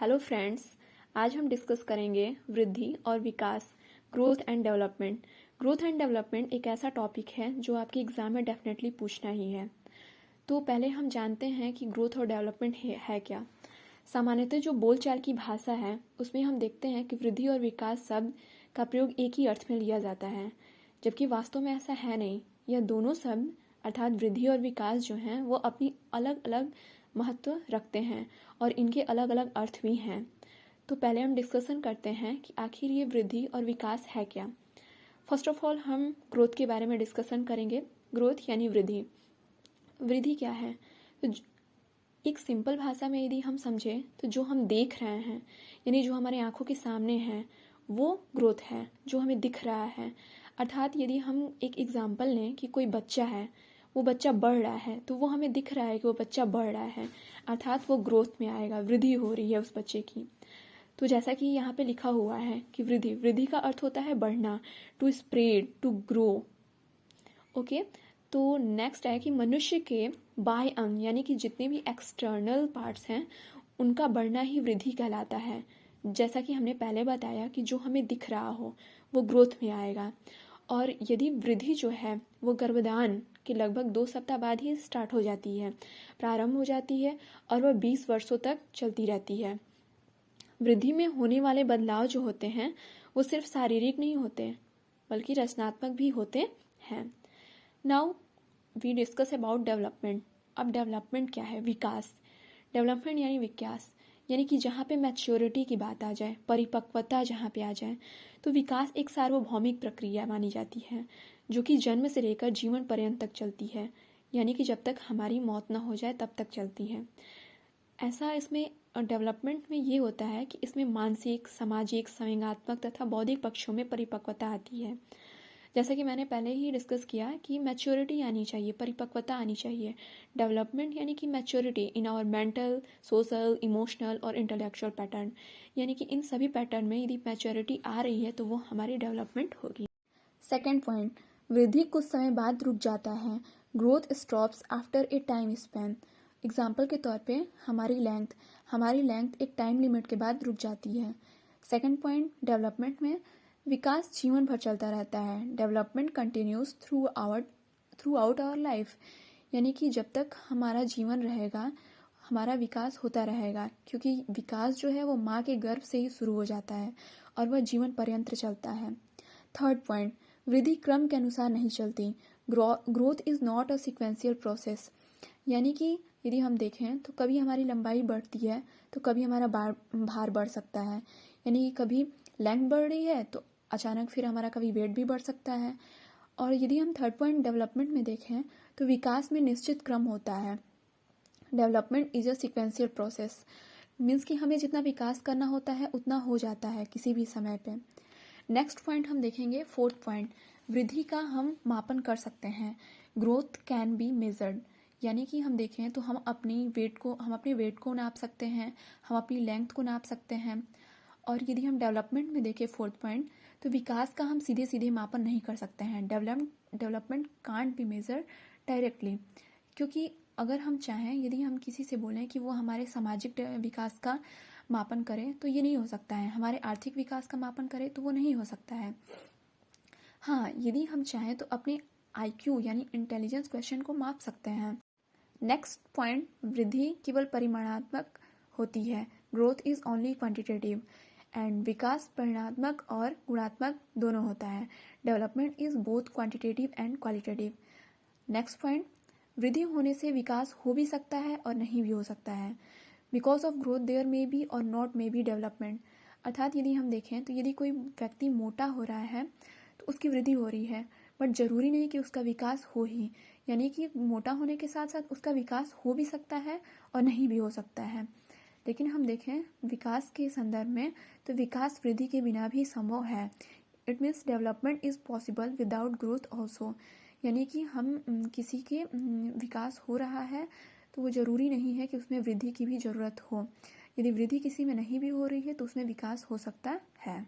Hello friends, आज हम discuss करेंगे वृद्धि और विकास, growth and development. Growth and development एक ऐसा टॉपिक है जो आपके एग्ज़ाम में डेफिनेटली पूछना ही है। तो पहले हम जानते हैं कि ग्रोथ और डेवलपमेंट है क्या। सामान्यतः जो बोलचाल की भाषा है उसमें हम देखते हैं कि वृद्धि और विकास शब्द का प्रयोग एक ही अर्थ में लिया जाता है, जबकि वास्तव में ऐसा है नहीं। यह दोनों शब्द अर्थात वृद्धि और विकास जो हैं वो अपनी अलग अलग महत्व रखते हैं और इनके अलग अलग अर्थ भी हैं। तो पहले हम डिस्कशन करते हैं कि आखिर ये वृद्धि और विकास है क्या। फर्स्ट ऑफ ऑल हम ग्रोथ के बारे में डिस्कशन करेंगे। ग्रोथ यानी वृद्धि। वृद्धि क्या है? तो एक सिंपल भाषा में यदि हम समझें तो जो हम देख रहे हैं यानी जो हमारे आंखों के सामने है वो ग्रोथ है, जो हमें दिख रहा है। अर्थात यदि हम एक एग्जाम्पल लें कि कोई बच्चा है, वो बच्चा बढ़ रहा है तो वो हमें दिख रहा है कि वो बच्चा बढ़ रहा है, अर्थात वो ग्रोथ में आएगा, वृद्धि हो रही है उस बच्चे की। तो जैसा कि यहाँ पे लिखा हुआ है कि वृद्धि वृद्धि का अर्थ होता है बढ़ना, to spread, to grow. Okay, तो नेक्स्ट है कि मनुष्य के बाह्य अंग यानी कि जितने भी एक्सटर्नल पार्ट्स हैं उनका बढ़ना ही वृद्धि कहलाता है। जैसा कि हमने पहले बताया कि जो हमें दिख रहा हो वो ग्रोथ में आएगा। और यदि वृद्धि जो है वो गर्भधान के लगभग 2 सप्ताह बाद ही स्टार्ट हो जाती है, प्रारंभ हो जाती है और वह 20 वर्षों तक चलती रहती है। वृद्धि में होने वाले बदलाव जो होते हैं वो सिर्फ शारीरिक नहीं होते बल्कि रचनात्मक भी होते हैं। Now we discuss about development. अब डेवलपमेंट क्या है? विकास। डेवलपमेंट यानी विकास, यानी कि जहाँ पे मैच्योरिटी की बात आ जाए, परिपक्वता जहाँ पे आ जाए, तो विकास एक सार्वभौमिक प्रक्रिया मानी जाती है जो कि जन्म से लेकर जीवन पर्यंत तक चलती है, यानी कि जब तक हमारी मौत ना हो जाए तब तक चलती है। ऐसा इसमें डेवलपमेंट में ये होता है कि इसमें मानसिक, सामाजिक, संवेगात्मक तथा बौद्धिक पक्षों में परिपक्वता आती है। जैसा कि मैंने पहले ही डिस्कस किया कि मैच्योरिटी आनी चाहिए, परिपक्वता आनी चाहिए। डेवलपमेंट यानी कि maturity in our mental, social, emotional और इंटेलेक्चुअल पैटर्न, यानी कि इन सभी पैटर्न में यदि मैच्योरिटी आ रही है तो वो हमारी डेवलपमेंट होगी। सेकेंड पॉइंट, वृद्धि कुछ समय बाद रुक जाता है। Growth stops after a time span. Example के तौर पे हमारी लेंथ एक टाइम लिमिट के बाद रुक जाती है। सेकेंड पॉइंट, डेवलपमेंट में विकास जीवन भर चलता रहता है। Development continues throughout our life, यानी कि जब तक हमारा जीवन रहेगा हमारा विकास होता रहेगा, क्योंकि विकास जो है वो माँ के गर्भ से ही शुरू हो जाता है और वह जीवन पर्यंत चलता है। थर्ड पॉइंट, वृद्धि क्रम के अनुसार नहीं चलती। Growth is not a sequential process, यानी कि यदि हम देखें तो कभी हमारी लंबाई बढ़ती है तो कभी हमारा भार बढ़ सकता है, यानी कि कभी लेंथ बढ़ रही है तो अचानक फिर हमारा कभी वेट भी बढ़ सकता है। और यदि हम थर्ड पॉइंट डेवलपमेंट में देखें तो विकास में निश्चित क्रम होता है। Development is a sequential process, means कि हमें जितना विकास करना होता है उतना हो जाता है किसी भी समय पे। नेक्स्ट पॉइंट हम देखेंगे, फोर्थ पॉइंट, वृद्धि का हम मापन कर सकते हैं। ग्रोथ कैन बी मेजर्ड, यानी कि हम देखें तो हम अपने वेट को नाप सकते हैं, हम अपनी लेंथ को नाप सकते हैं। और यदि हम डेवलपमेंट में देखें फोर्थ पॉइंट, तो विकास का हम सीधे सीधे मापन नहीं कर सकते हैं। Development can't be measure directly, क्योंकि अगर हम चाहें यदि हम किसी से बोलें कि वो हमारे सामाजिक विकास का मापन करें तो ये नहीं हो सकता है, हमारे आर्थिक विकास का मापन करें तो वो नहीं हो सकता है। हाँ, यदि हम चाहें तो अपने IQ यानी इंटेलिजेंस क्वेश्चन को माप सकते हैं। नेक्स्ट पॉइंट, वृद्धि केवल परिमाणात्मक होती है। Growth is only quantitative and विकास परिमाणात्मक और गुणात्मक दोनों होता है। Development is both quantitative and qualitative. Next point, वृद्धि होने से विकास हो भी सकता है और नहीं भी हो सकता है। Because of growth there may be or not may be development, अर्थात यदि हम देखें तो यदि कोई व्यक्ति मोटा हो रहा है तो उसकी वृद्धि हो रही है, बट जरूरी नहीं कि उसका विकास हो ही, यानी कि मोटा होने के साथ साथ उसका विकास हो भी सकता है और नहीं भी हो सकता है। लेकिन हम देखें विकास के संदर्भ में तो विकास वृद्धि के बिना भी संभव है। It means development is possible without growth also, यानी कि हम किसी के विकास हो रहा है तो वो ज़रूरी नहीं है कि उसमें वृद्धि की भी ज़रूरत हो। यदि वृद्धि किसी में नहीं भी हो रही है तो उसमें विकास हो सकता है।